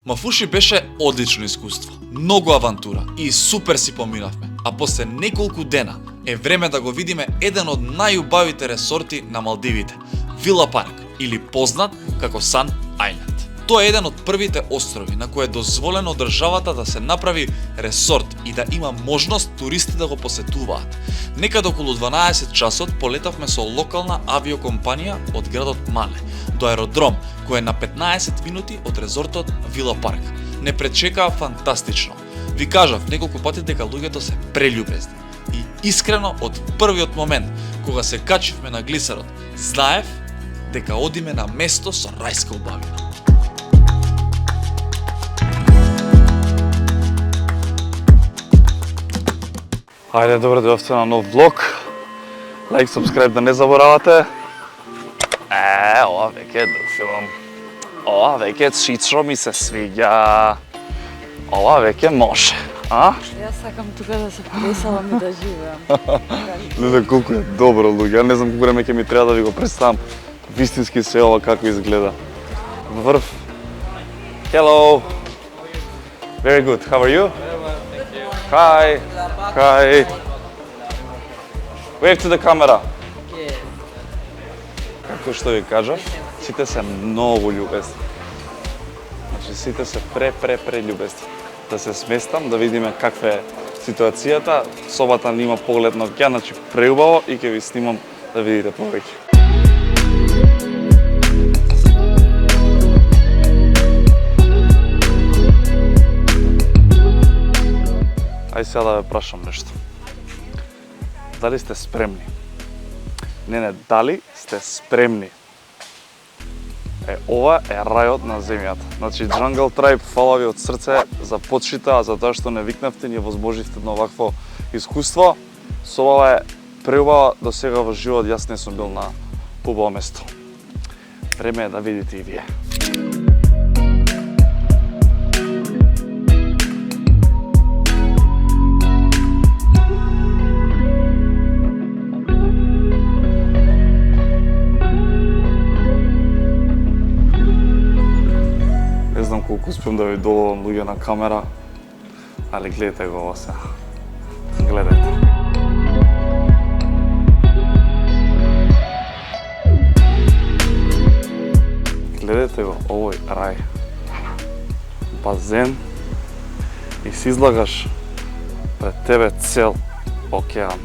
Мафуши беше одлично искуство, многу авантура и супер си поминавме. А после неколку дена е време да го видиме еден од најубавите ресорти на Малдивите, Вила Парк или познат како Сан Ајленд. Тоа е еден од првите острови на кој е дозволено државата да се направи ресорт и да има можност туристи да го посетуваат. Некаде околу 12 часот полетавме со локална авиокомпанија од градот Мале до аеродром, кој е на 15 минути од резортот Вила Парк. Не пречекаа фантастично. Ви кажав неколку пати дека луѓето се прелюбезни. И искрено од првиот момент кога се качивме на глисерот, знаев дека одиме на место со рајска убавина. Ајде, добре дојавте на нов влог. Лайк, subscribe да не заборавате. Ова веќе е друг филм. Ова веќе чичро ми се свиѓа. Ова веќе може, а? Јас сакам тука да се преселам и да живеам. Леле, колку е добро, луѓе. Ја не знам колку време ќе ми треба да ви го представам вистински се ова како изгледа. Врв. Hello. Very good. How are you? Hi. Hi. Wave to the camera. Како што ви кажав, сите се многу љубезни. Значи, сите се прелюбезни. Да се сместам, да видиме каква е ситуацијата. Собата нема поглед на океан, значи преубаво и ќе ви снимам да видите повеќе. Ај сега да ве прашам нешто. Дали сте спремни? Не, дали сте спремни? Ова е рајот на земјата. Значи, Jungle Tribe, фала ви од срце за почита, за тоа што не викнавте, ни возможивте на овакво искуство. Со ова е преубава, до сега во живот јас не сум бил на убаво место. Време е да видите и вие. Не знам колку успеам да ви доловам луѓе на камера, али гледате го ова сега. Гледате. Гледате го овој рај. Базен и си излагаш пред тебе цел океан.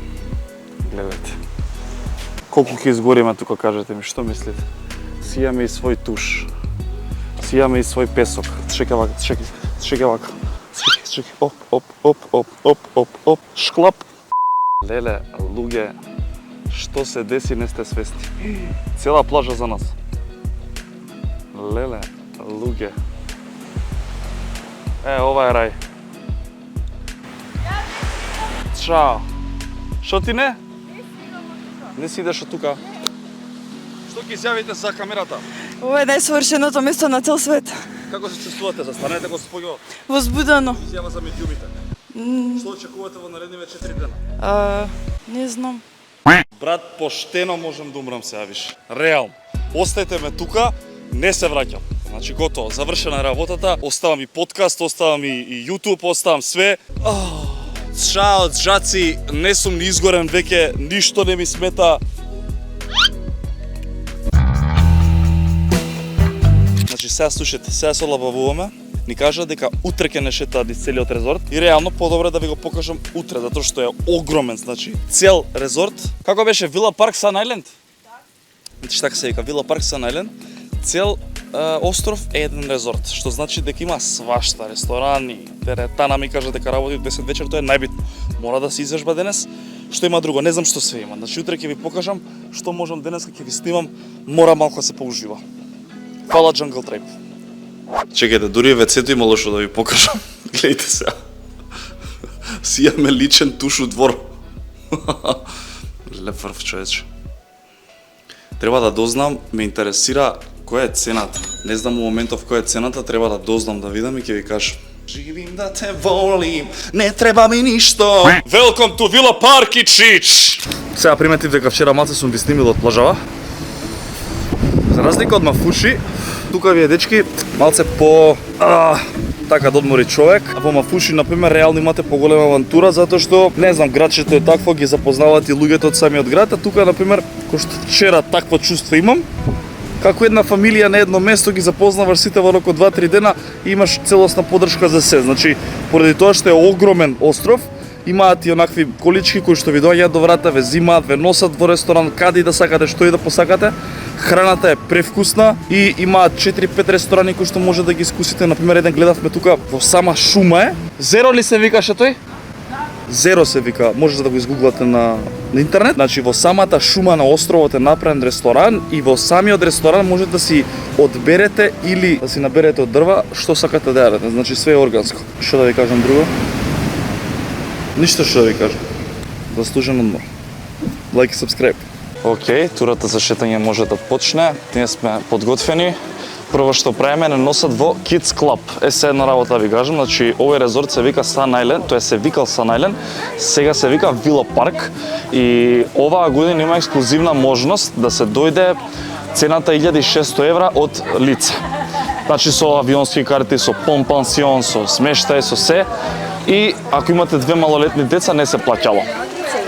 Гледате. Колку ќе изгориме тука, кажете ми, што мислите? Си имаме и свој туш. Си имаме и свој песок. Чекай вака, чекай вака. Чекай, оп, шклап. Леле, луѓе, што се деси не сте свесни. Цела плажа за нас. Леле, луѓе. Ова е рај. Чао. Што ти не? Не си идеш од тука. Што ќе изјавите за камерата? Ова е најсовршеното место на цел свет. Како се чувствувате? Застанете господино. Возбудено. Изјава за медиумите. Што очекувате во наредниве 4 дена? Не знам. Брат, поштено можам да умрам сега, виш. Реално. Остајте ме тука, не се враќам. Значи готово, завршена работата, оставам и подкаст, оставам и YouTube, оставам све. Чао, джаци, не сум ни изгорен веќе, ништо не ми смета. Значи сега слушате, сега се олабавуваме, ни кажа дека утре ќе не шетаат из целиот резорт и реално подобро да ви го покажам утре, затоа што е огромен, значи цел резорт. Како беше Вила Парк Сан Ајленд? Значи така се вика, Вила Парк Сан Ајленд. Цел остров е еден резорт, што значи дека има свашта, ресторани, теретана, ми кажа дека работи од 10 вечер, тоа е најбитно. Мора да се изжежба денес. Што има друго? Не знам што све има. Значи утре ќе ви покажам што можам денес, ќе ви снимам, мора малку да се поужива. Фала Jungle Tribe. Чекајте, дури вецето има лошо да ви покажам. Гледайте сега. Си имаме личен туш у двор. Леп врв, човече. Треба да дознам, ме интересира која е цената. Не знам у моментов која е цената, треба да дознам, да видам и ќе ви кажам. Живим да те волим, не треба ми ништо. Welcome to Villa Park, чич! Сега приметив дека вчера малце сум ви снимил од плажава. За разлика од Мафуши, тука вие дечки малце така да одмори човек. Во Мафуши, например, реално имате поголема авантура, затоа што, не знам, градчето е такво, ги запознавате и луѓето од самиот град, а тука, например, кој што вчера такво чувство имам, како една фамилија на едно место ги запознаваш сите во рок од 2-3 дена и имаш целосна поддршка за се. Значи, поради тоа што е огромен остров, имаат и онакви колички кои што ви доаѓаат до врата, ве зимаат, ве носат во ресторан, каде и да сакате, што и да посакате. Храната е превкусна и имаат 4-5 ресторани кои што може да ги искусите. Например, еден гледавме тука во сама шума е. Зеро ли се викаше тој? Зеро се вика, можете да го изгуглате на интернет. Значи во самата шума на островот е направен ресторан и во самиот ресторан можете да си одберете или да си наберете од дрва што сакате да јадете. Значи све е органско. Што да ви кажам друго? Ништо што да ви кажам. Заслужен одмор. Лайк и subscribe. Океј, турата за шетање може да почне. Ние сме подготвени. Прво што правиме, не носат во Kids Club. Се една работа ви кажам, значи овој резорт се вика Sun Island, тоа се викал Sun Island, сега се вика Villa Park и оваа година има ексклузивна можност да се дојде цената 1600 евра од лице. Значи со авионски карти, со пансион, со смештај, со се. И ако имате две малолетни деца, не се плаќало.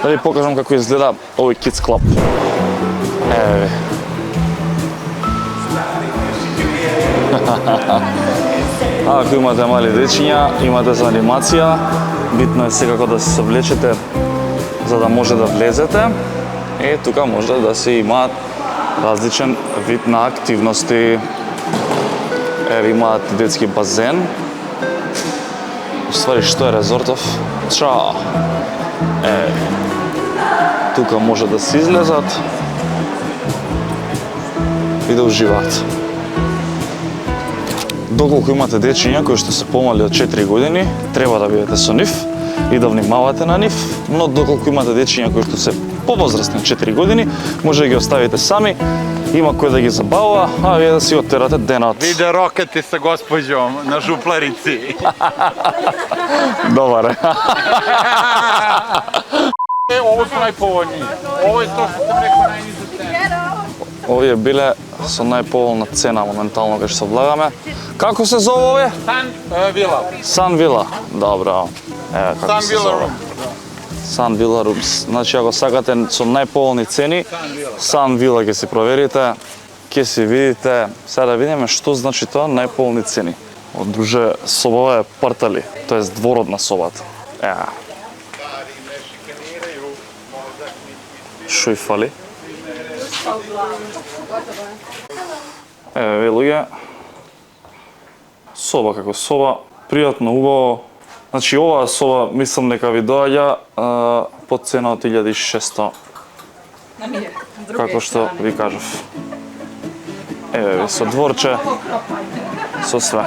Да ви покажам како изгледа овој Kids Club. Еве. Ако имате мали дечиња, имате за анимација, битно е секако да се соблечете за да може да влезете. И тука може да се имаат различен вид на активности. Еве имаат детски базен. Ствари, што е резортов? Чао! Тука може да се излезат и да уживаат. Доколку имате дечиња кои што се помали од 4 години, треба да бидете со нив и да внимавате на нив, но доколку имате дечиња кои што се повозрастни од 4 години, може да ги оставите сами, има кој да ги забавува, а вие да си оттерате денот. Виде рокети sa gospođom na župlarici. Добар. Ovo su najpovoljniji. Ovo je to što sam rekao najnižu cenu. Овие биле со најповолна цена моментално кај што се влагаме. Како се зове овие? San Villa. Sun Villa. Добро. Еве како Sun се Villa зове. Room. Sun Villa Rooms. Значи ако сакате со најповолни цени, Sun Villa ќе си проверите, ќе си видите. Сега да видиме што значи тоа најповолни цени. Друже, собава е партали, тоест дворот на собата. Шо и фали? Еве, луѓе, соба како соба, пријатно, убаво. Значи, оваа соба, мислам дека ви доаѓа по цена од 1600. Како што ви кажав. Еве, со дворче, со све.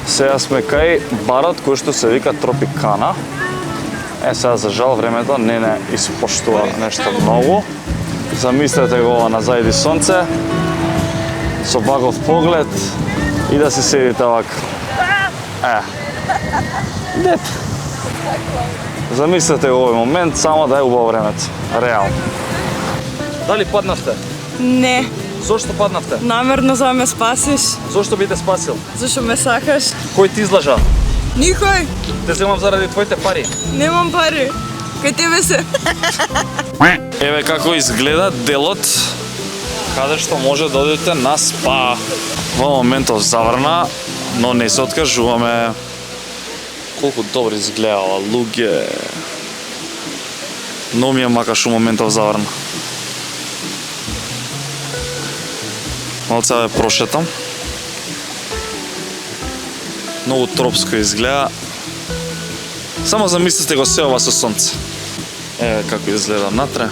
Сега сме кај барот кој што се вика Тропикана. Сега за жал времето не испоштува нешто многу. Замислете го ова на зајди сонце, со ваков поглед и да се седите вака. Дете. Замислете го овој момент, само да е убаво времето. Реално. Дали паднавте? Не, Зошто паднавте? намерно за да ме спасиш, Зошто би те спасил? зашто ме сакаш. Кој ти излажа? Никој, Те земам заради твоите пари. немам пари. Кај тебе се. Еве како изгледа делот каде што може да одите на спа. Во моментов заврна, но не се откажуваме. Колку добро изгледала, луѓе. Но ми е макаш у моментов заврна. Малце ве прошетам. Многу тропско изгледа. Само замислите го се ова со сонце. Еве како изгледа натре.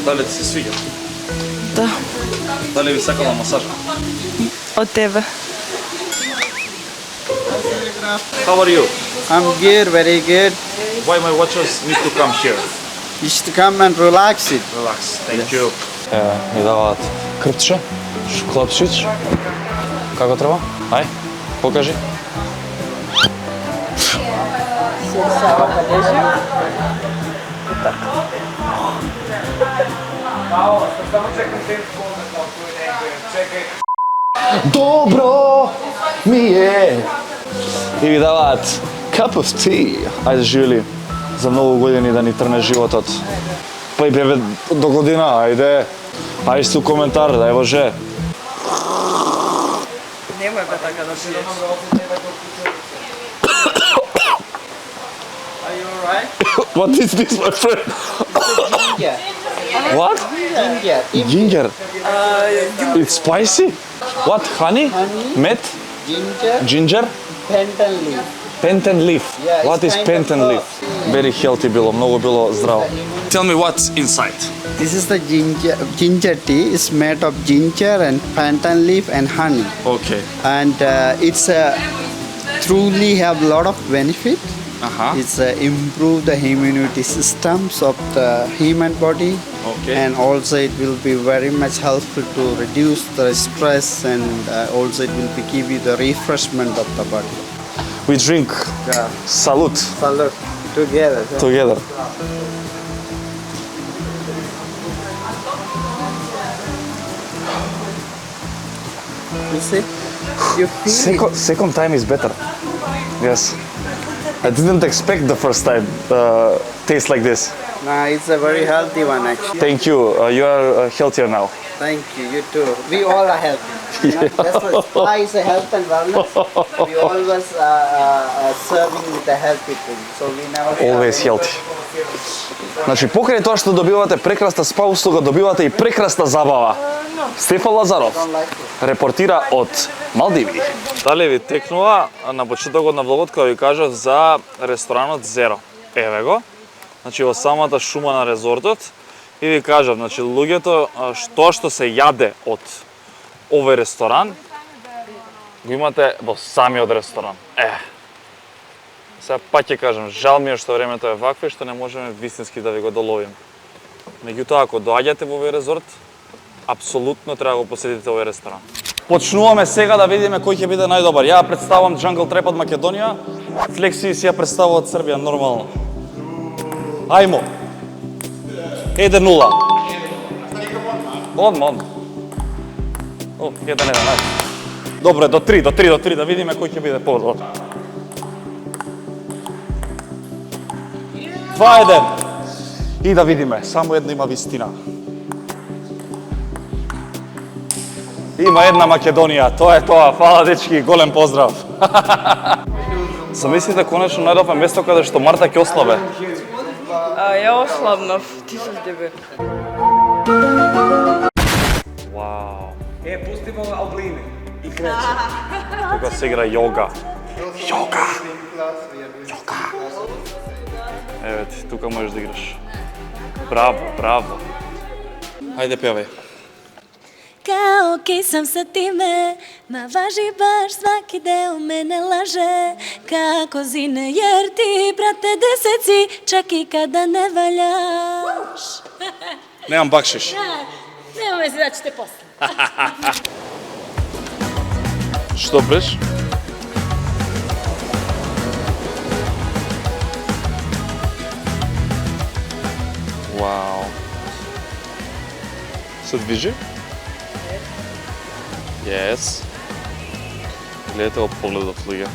Дали ти се свиѓа? Да, Дали ви сакала масаж? од тебе. How are you? I'm good, very good. Why my watchers need to come here? You should come and relax it. Relax, thank you. Ми даваат крпче, шоколадчич. Како треба? Ај, покажи. Dobro mi je и ви даваат cup of tea. Ајде живели за многу години да ни трне животот. Па и беве до година, ајде. Ајде си у коментар, дај Боже. Немој бе така да пиеш. Are you alright? What is this, my friend? Ginger. What? Ginger. Ginger. It's spicy? What? Honey? Honey. Met? Ginger. Ginger? Pentan leaf. Pentan leaf. Yeah, What it's is kind of pentan leaf? herb. Very healthy било, многу било здраво. Tell me what's inside. This is the ginger tea. It's made of ginger and pandan leaf and honey. Okay. And it's truly have a lot of benefit. It's improve the immunity systems of the human body. Okay. And also it will be very much helpful to reduce the stress, and also it will be give you the refreshment of the body. We drink Yeah. salute Salute together. together. You see? You feel it. Second time is better. Yes. I didn't expect the first time taste like this. Nah, it's a very healthy one actually. Thank you. You are healthier now. Thank you. You too. We all are healthy. That's what spa is a health and wellness. We always serving with the healthy food. So we never Always healthy. Значи, покрај тоа што добивате прекрасна спа услуга, добивате и прекрасна забава. Стефан Лазаров репортира од Малдиви. Дали ви текнува на почетокот на влогот кога ви кажав за ресторанот Zero. Еве го. Значи во самата шума на резортот и ви кажав, значи луѓето што се јаде од овој ресторан го имате во самиот ресторан. Сега пак ќе кажам, жал ми е што времето е вакво и што не можеме вистински да ви го доловим. Меѓутоа, ако доаѓате во овој резорт, апсолутно треба да го посетите овој ресторан. Почнуваме сега да видиме кој ќе биде најдобар. Ја представам Jungle Trap од Македонија, Флекси си ја представува од Србија, нормално. Ајмо. 1-0. Одма. О, 1-1, ајде. Добре, до 3, да видиме кој ќе биде подобар. 2-1. И да видиме, само една има вистина. Има една Македонија, тоа е тоа. Фала дечки, голем поздрав. Замислите конечно најдовме место каде што Марта ќе ослабе. Ја ослабнав, ти се тебе. Вау. Пустимо алблини и крече. Тука се игра јога. Јога. Еве ти, тука можеш да играш. Браво. Ајде певај. Kao okej sam sa time, ma važi baš svaki deo mene laže. Kako zine jer ti, brate, deseci, čak i kada ne valjaš. Немам бакшиш. Nema veze da ćete posle. Што бреш? Вау. Се движи? Yes. Гледате го погледот, луѓе.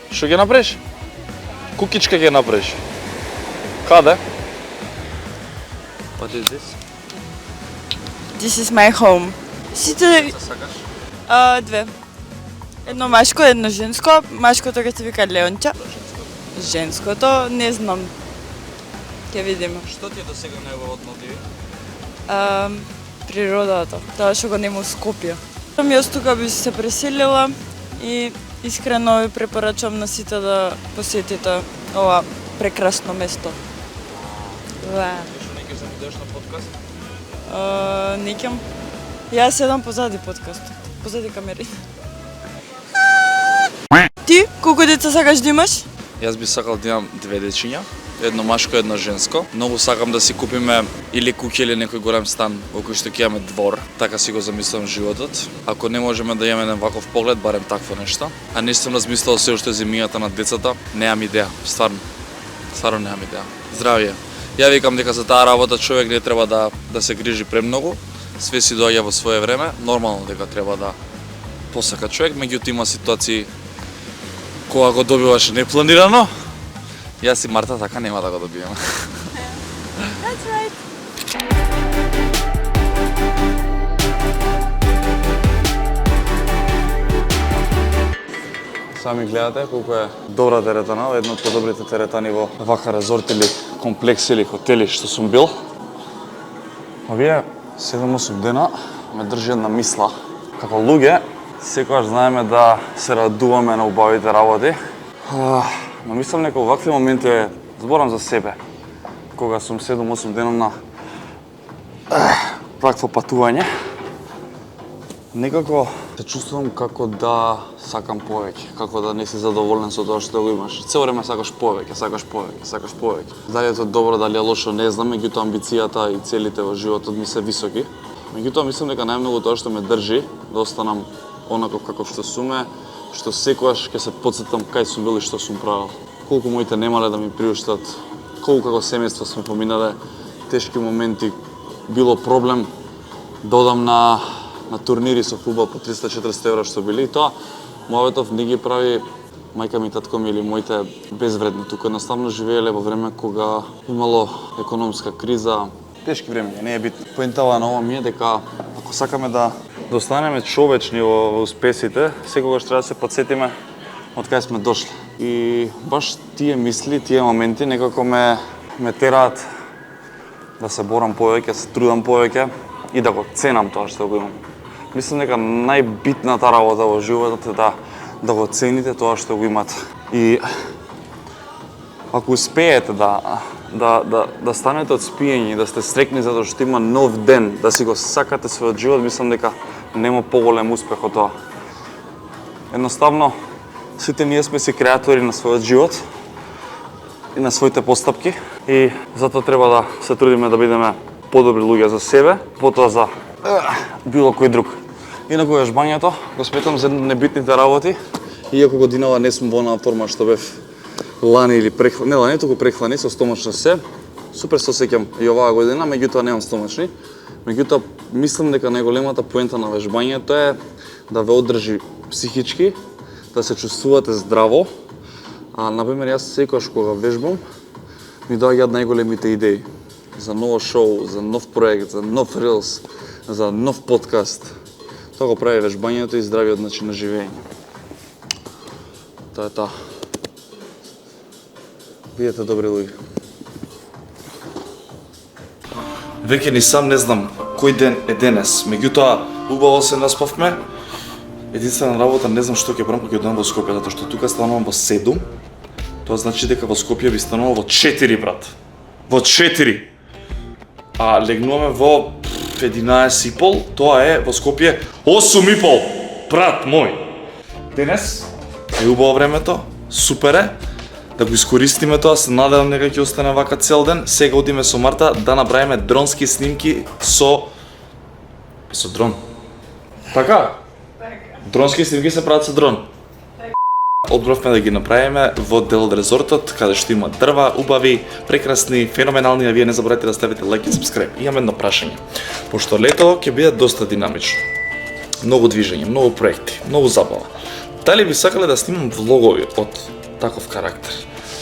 Што ќе направиш? Кукичка ќе направиш. Каде? What is this? This is my home. Сите... Две. Едно машко, едно женско. Машкото ќе се вика Леонча. Женското, не знам. Ќе видиме. Што ти е до сега најубаво од Малдиви? Природата, тоа што го нема Скопје. Јас тука би се преселила и искрено ви препорачувам на сите да посетите ова прекрасно место. Што не ќе замидеш на подкаст? Некам. Јас седам позади подкаст, позади камери. Ти, колку деца сакаш да имаш? Јас би сакал да имам 2 дечиња, едно машко, едно женско. Многу сакам да си купиме или куќа или некој голем стан во кој што ќе имаме двор. Така си го замислувам животот. Ако не можеме да имаме еден ваков поглед, барем такво нешто. А не сум размислувал се уште зимијата на децата, немам идеја, стварно. Стварно немам идеја. Здравје. Ја викам дека за таа работа човек не треба да се грижи премногу. Све си доаѓа во свое време, нормално дека треба да посака човек, меѓутоа има ситуации кога го добиваш непланирано. Јас и Марта така нема да го добиеме. That's right. Сами гледате колку е добра теретана, една од подобрите теретани во вака резорт или комплекс или хотели што сум бил. Овие 7-8 дена ме држи една мисла. Како луѓе, секогаш знаеме да се радуваме на убавите работи. Но мислам дека во вакви моменти, зборам за себе, кога сум 7-8 дена на вакво патување, некако се чувствувам како да сакам повеќе, како да не си задоволен со тоа што го имаш. Цело време сакаш повеќе, сакаш повеќе, сакаш повеќе. Дали е тоа добро, дали е лошо, не знам, меѓутоа амбицијата и целите во животот ми се високи. Меѓутоа мислам дека најмногу тоа што ме држи да останам онаков каков што суме, што секогаш ќе се потсетам кај сум бил и што сум правил. Колку моите немале да ми приуштат, колку како семејство сме поминале тешки моменти, било проблем да одам на турнири со фудбал по 300-400 евра што били и тоа мојотов не ги прави мајка ми, татко ми или моите безвредни. Тука едноставно живееле во време кога имало економска криза, тешки времења, не е битно. Поентава на ова ми е дека ако сакаме да останеме човечни во успесите, секогаш треба да се потсетиме од кај сме дошли. И баш тие мисли, тие моменти некако ме тераат да се борам повеќе, да се трудам повеќе и да го ценам тоа што го имам. Мислам дека најбитната работа во животот е да го цените тоа што го имате. И ако успеете да станете од спиење и да сте среќни затоа што има нов ден, да си го сакате својот живот, мислам дека нема поголем успех од тоа. Едноставно, сите ние сме си креатори на својот живот и на своите постапки и затоа треба да се трудиме да бидеме подобри луѓе за себе, потоа за било кој друг. Инаку вежбањето го сметам за небитните работи, иако годинава не сум во онаа форма што бев лани или прехлани, не лани, туку прехлани со стомачно се. Супер се осеќам и оваа година, меѓутоа немам стомачни. Меѓутоа мислам дека најголемата поента на вежбањето е да ве одржи психички, да се чувствувате здраво. Например, јас секогаш кога вежбам, ми доаѓаат најголемите идеи за ново шоу, за нов проект, за нов рилс, за нов подкаст. Тоа го прави вежбањето и здравиот начин на живење. Тоа е тоа. Бидете добри луѓе. Веќе ни сам не знам кој ден е денес, меѓутоа убаво се наспавме. Единствена работа не знам што ќе правам кога ќе дојдам во Скопје, затоа што тука станувам во 7. Тоа значи дека во Скопје би станувал во 4, брат. Во 4. А легнуваме во 11:30, тоа е во Скопје 8:30, брат мој. Денес е убаво времето, супер е, да го искористиме тоа, се надевам дека ќе остане вака цел ден. Сега одиме со Марта да направиме дронски снимки со дрон. Така? Дронски снимки се прават со дрон. Одбравме да ги направиме во дел од резортот, каде што има дрва, убави, прекрасни, феноменални, а вие не заборавајте да ставите лайк и сабскрајб. Имам едно прашање. Пошто лето ќе биде доста динамично. Многу движење, многу проекти, многу забава. Дали би сакале да снимам влогови од таков карактер?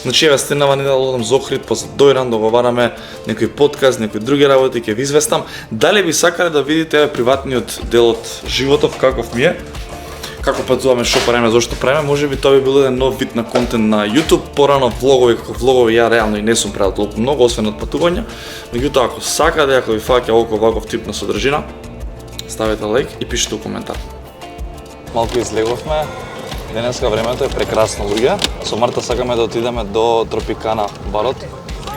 Значи, еве стенава недела одам за Охрид, после дојдам, договараме некој подкаст, некои други работи, ќе ви известам. Дали би сакале да видите приватниот дел од животов, каков ми е? Како патуваме, што правиме, зошто правиме, можеби тоа би бил еден нов вид на контент на YouTube. Порано влогови, како влогови ја реално и не сум правил толку многу, освен од патувања. Меѓутоа, ако сакате, ако ви фаќа ваков тип на содржина, ставете лайк и пишете у коментар. Малку излеговме. Денеска времето е прекрасно, луѓе. Со Марта сакаме да отидеме до Тропикана барот,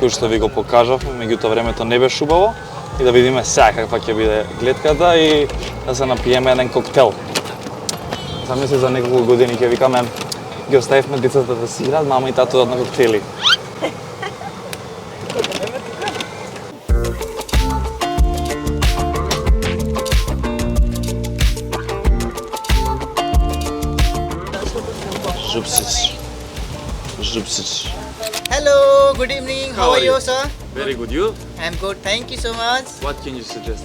кој што ви го покажавме, меѓутоа времето не беше убаво и да видиме сега каква ќе биде гледката и да се напиеме еден коктел. Замисли за неколку години ќе викаме, ги оставивме децата да си играат, мама и тато на коктели. Жупсич. Жупсич. Hello, good evening. How are you, sir? Very good. You? I'm good. Thank you so much. What can you suggest?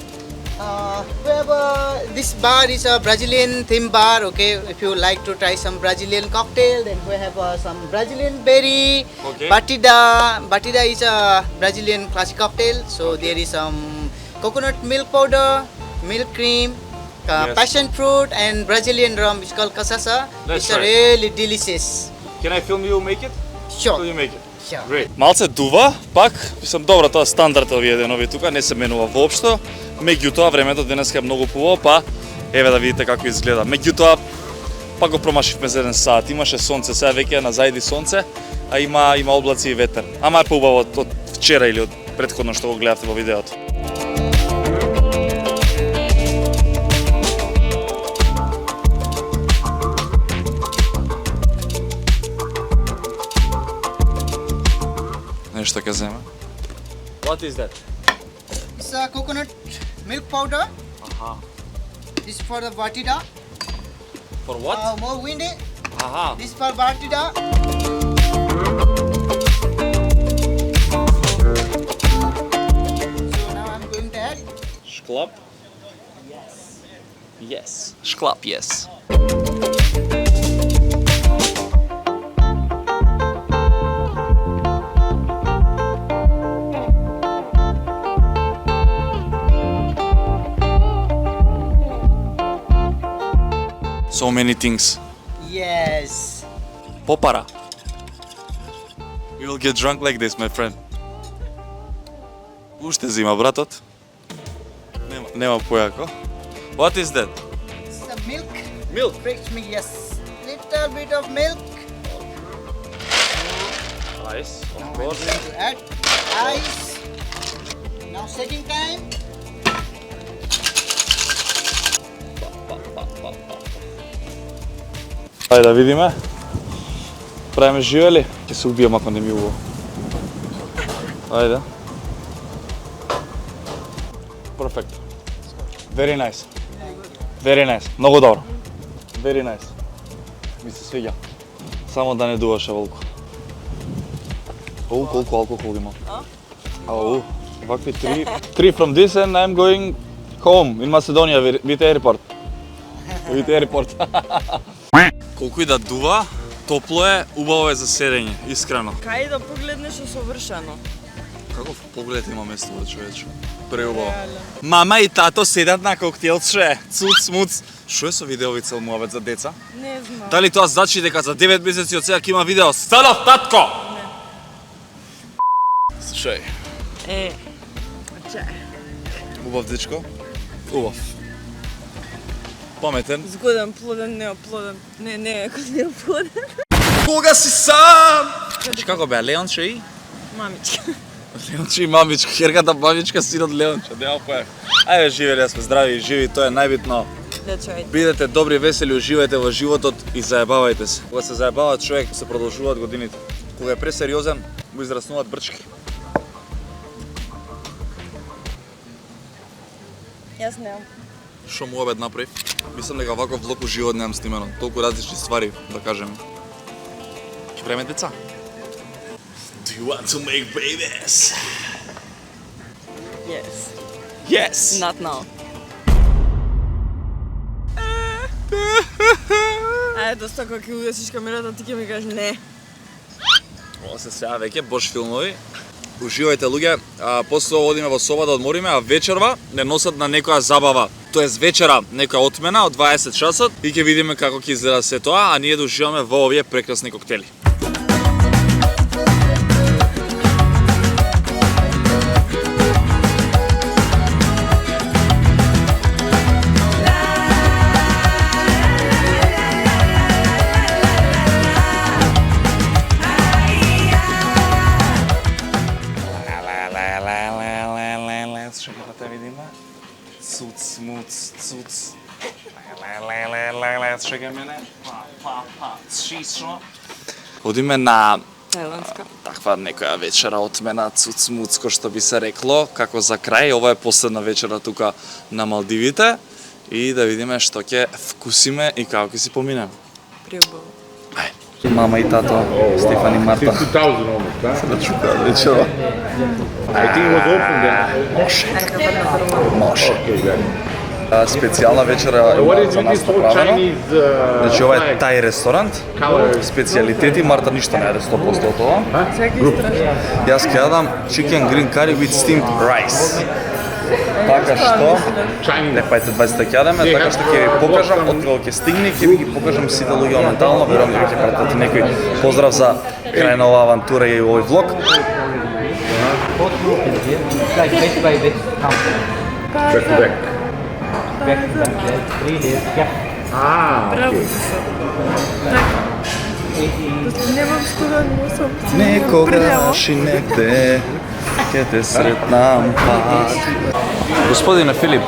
We have this bar is a Brazilian theme bar. Okay, if you like to try some Brazilian cocktail, then we have some Brazilian berry. Okay. Batida. Batida is a Brazilian classic cocktail. So there is some coconut milk powder, milk cream, Yes. passion fruit, and Brazilian rum. It's called cachaça. Let's It's try. really delicious. Can I film you make it? Sure. Will you make it? Sure. Great. Малце дува, пак, мислам, добро, тоа стандард овие денови тука, не се менува воопшто. Меѓутоа, времето денеска е многу поубаво, па еве да видите како изгледа. Меѓутоа, пак го промашивме за еден саат. Имаше сонце, сега веќе е на зајди сонце, а има облаци и ветер. Ама е поубаво од вчера или од претходно што го гледавте во видеото. Нешто ќе земе. What is that? It's a coconut milk powder. This is for the batida. For what? More windy. Аха. This for batida. So now I'm going to add. Шклап? Yes. Yes. Шклап, yes. So many things. Yes. Попара. You will get drunk like this, my friend. Уште зима, братот. Нема појако. What is that? It's the milk. Milk. Fresh milk. Yes. Little bit of milk. Ice, of I'm course. going to add ice. Now shaking time. Ајде да видиме. Правиме живели? Ќе се убијам ако не ми убаво. Ајде. Perfect. Very nice. Very nice. Многу добро. Very nice. Ми се свиѓа. Само да не дуваше волку. Колку алкохол има. Ау, вакви three from this and I'm going home in Macedonia with airport. With airport. Колку и да дува, топло е, убаво е за седење, искрено. Кај да погледнеш е совршено. Каков поглед има место во човече? Преубаво. Мама и тато седат на коктелче, цуц, муц. Шо е со видеови цел муавет за деца? Не знам. Дали тоа значи дека за 9 месеци од сега ќе има видео? Станов, татко! Слушај, Чај. убав дечко? Убав. Паметен. Згоден, плоден, неоплоден. Не, ако не е плоден. Кога си сам? Значи како беа, Леонче и? Мамичка. Леонче и мамичка, херката мамичка, синот Леонче, нема поја. Ајде живели, да сме здрави и живи, тоа е најбитно. That's right. Бидете добри, весели, уживајте во животот и заебавајте се. Кога се заебава човек, се продолжуваат годините. Кога е пресериозен, му израснуваат брчки. Јас немам. Шо му обед направив? Мислам дека ваков влог живот немам снимено. Толку различни ствари, да кажем. Ќе правиме деца? Do you want to make babies? Yes. Yes! Not now. Ајде, доста кога ќе угасиш камерата, ти ќе ми кажеш не. Ова се сега веќе бош филмови. Уживајте луѓе, после ова одиме во соба да одмориме, а вечерва не носат на некоја забава. Тоест вечера некоја отмена од 20 часот и ќе видиме како ќе изгледа се тоа, а ние да уживаме во овие прекрасни коктели. Чекай да видиме. Цуц, муц, цуц. Чекай мене. Чишо. Одиме на Тајландска. Таква некоја вечера од мена цуцмуцко што би се рекло, како за крај, ова е последна вечера тука на Малдивите и да видиме што ќе вкусиме и како ќе си поминеме. Приубаво. Мама и тато, Стефан и Марта. 2000 almost, huh? Да чукаат вечера. I think it was open then. Може. Okay, good. Специјална вечера What има is за with нас this whole направено. Chinese Значи ова е flag? тај ресторант, Color. специјалитети, Марта ништо не јаде 100% од тоа. Чекај страшно. Јас ќе јадам chicken green curry with steamed rice. Така што, Chinese. не пајте 20 ќе јадеме, така што ќе ви покажам, од кога ќе стигне, ќе ви ги покажам сите луѓе моментално, верувам дека ќе пратите некој поздрав за крај на оваа авантура и овој влог. Like bit by bit counting. Back to back. Back to back, like 3 days. Yeah. Ah, okay. Немам што да носам. Некогаш и негде ќе те сретнам пат. Господине Филип,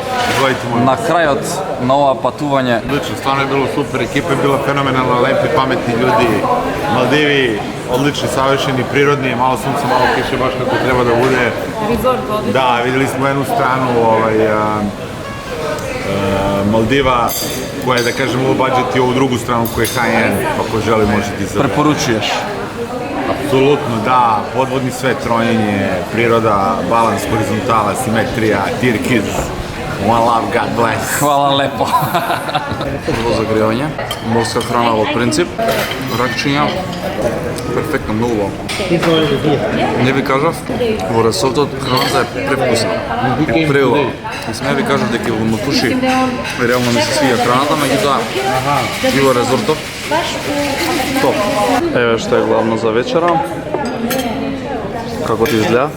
на крајот на ова патување, Одлично, стварно е било супер, екипа е била феноменална, лепи, паметни људи, Малдиви, одлични, савршени, природни, мало сонце, мало кише, баш како треба да буде. Резорт оди. Да, видели smo jednu stranu Maldiva koja je, da kažem, low budget i ovu drugu stranu koja je high-end, pa ko želi može ti izabere. препоручуваш? Apsolutno, da, podvodni svet, tronjenje, priroda, balans, horizontala, simetrija, dear kids, one love, God bless. Хвала лепо. Добро загревање, морска храна во принцип, ракчиња, перфектно, многу убаво. Не ви кажав, во ресортот храната е превкусна и преубава. И сме ви кажав дека во Матуши реално ми се свија храната, меѓутоа и во ресортот топ. Еве што е главно за вечера. Како ти изгледа?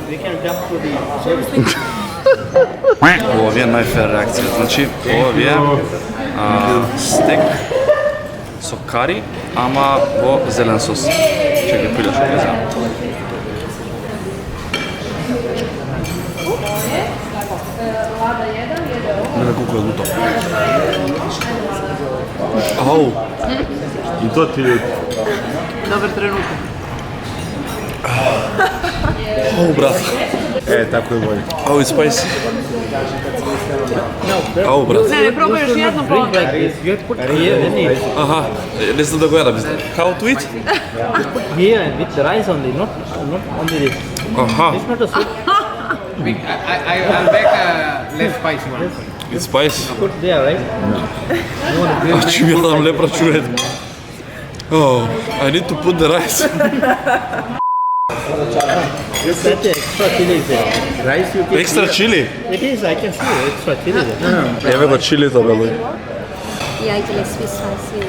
Ова ви е најфер реакција. Значи, ова ви е стек со кари, ама во зелен сос. Чекај, пилеш ќе земам. Гледа колку е луто. Ау, I to ti ljudi. Добар тренуток. ау брат. Tako je bolje. Ау, it's spicy. Ау брат. Не, не пробај још једно па онда. You have to put here, then it, Аха, не знам да го јадам. How to eat? here and with the rice only, not only this. Аха, It's not a soup. I'll make a less spicy one. it's spicy. Put there, right? А че ми јадам лепра чурет. Oh, I need to put the rice. That extra chili is there. Rice you can Extra chili. It is, I can see extra chili there. Еве го чилито, бе. Ja, idele svi spicy.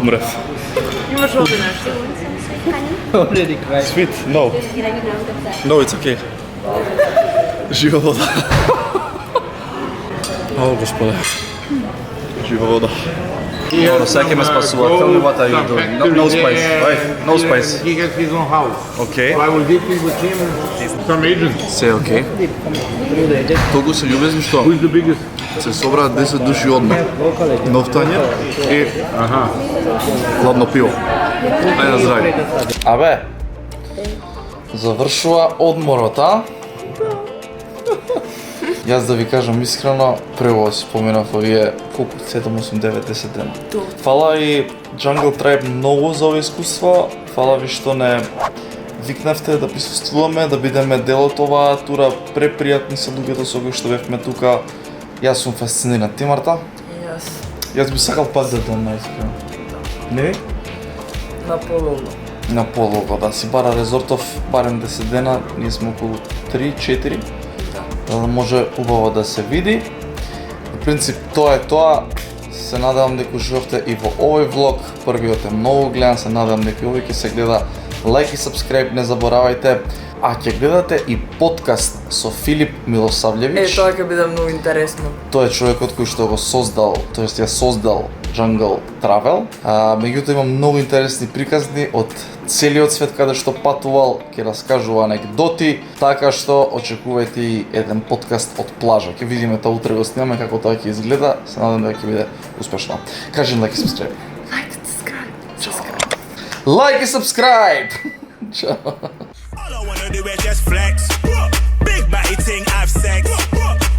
Умрев. Имаш овде нешто. Already cried. Sweet? No. No, it's okay. Жива вода. О, господе. Жива вода. Dobro, сега ќе ме спасува. Tell me what are you doing? No spice, right? No spice. He has his own house. Okay. So I will dip in with him some agents. Се окей. Толку се љубезни што Who is the biggest? се собраат 10 души одма. Нов тањер и хладно пиво. Ајде на здравје. Абе, завршува одморот, а? Јас да ви кажам искрено, прво си поминав овие колку 7, 8, 9, 10 дена. Фала и Jungle Tribe многу за ова искуство. Фала ви што не викнавте да присуствуваме, да бидеме дел од оваа тура. Препријатни се луѓето со кои што бевме тука. Јас сум фасциниран. Ти, Марта? Јас. Јас би сакал пак да дам најскрено. Не? На половно. На полого, да си бара резортов барем 10 дена, ние сме околу 3-4, да може убаво да се види. На принцип тоа е тоа, се надевам дека уживавте и во овој влог, првиот е многу гледан, се надевам дека овој ќе се гледа, лайк и subscribe не заборавајте, а ќе гледате и подкаст со Филип Милосављевиќ. Тоа ќе биде многу интересно. Тој е човекот кој што го создал, тоест ја создал Jungle Travel. Меѓутоа има многу интересни приказни од целиот свет каде што патувал, ќе раскажува анегдоти, така што очекувајте и еден подкаст од плажа. Ќе видиме тоа утре го снимаме како тоа ќе изгледа, се надам дека ќе биде успешно. Кажи лайк и subscribe. Like и subscribe. Ciao. All I wanna do is just flex. Big body thing, have sex.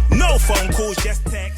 No phone calls, just text.